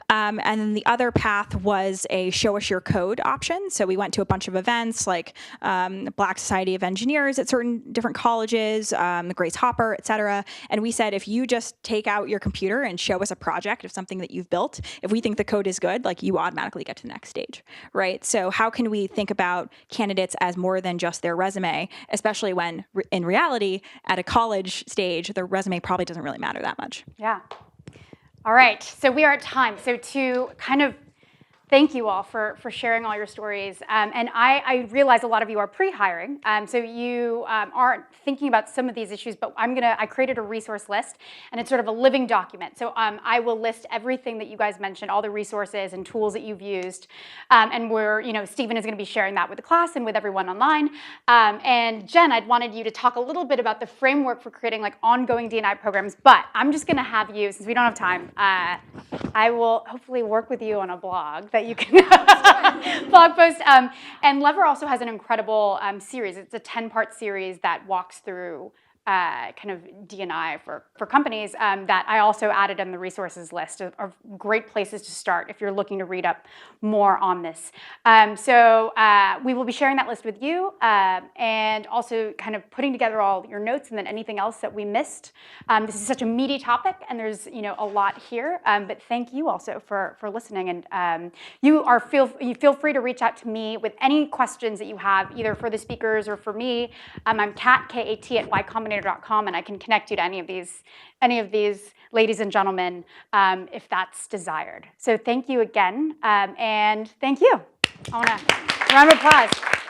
And then the other path was a show us your code option. So we went to a bunch of events like Black Society of Engineers at certain different colleges, the Grace Hopper, et cetera. And we said, if you just take out your computer and show us a project of something that you've built, if we think the code is good, you automatically get to the next stage, right? So how can we think about candidates as more than just their resume, especially when in reality, at a college stage, their resume probably doesn't really matter that much. Yeah. All right, so we are at time. So to kind of thank you all for sharing all your stories. And I realize a lot of you are pre-hiring, so you aren't thinking about some of these issues, but I created a resource list, and it's sort of a living document. So I will list everything that you guys mentioned, all the resources and tools that you've used, and Stephen is gonna be sharing that with the class and with everyone online. And Jen, I'd wanted you to talk a little bit about the framework for creating ongoing D&I programs, but I'm just gonna have you, since we don't have time, I will hopefully work with you on a blog that you can blog post. And Lever also has an incredible series. It's a 10-part series that walks through kind of D&I for companies that I also added in the resources list of great places to start if you're looking to read up more on this. So we will be sharing that list with you and also kind of putting together all your notes and then anything else that we missed. This is such a meaty topic, and there's a lot here, but thank you also for listening. And you feel free to reach out to me with any questions that you have, either for the speakers or for me. I'm Kat, K-A-T, at ycombinator.com, and I can connect you to any of these ladies and gentlemen if that's desired. So thank you again, and thank you. I want a round of applause.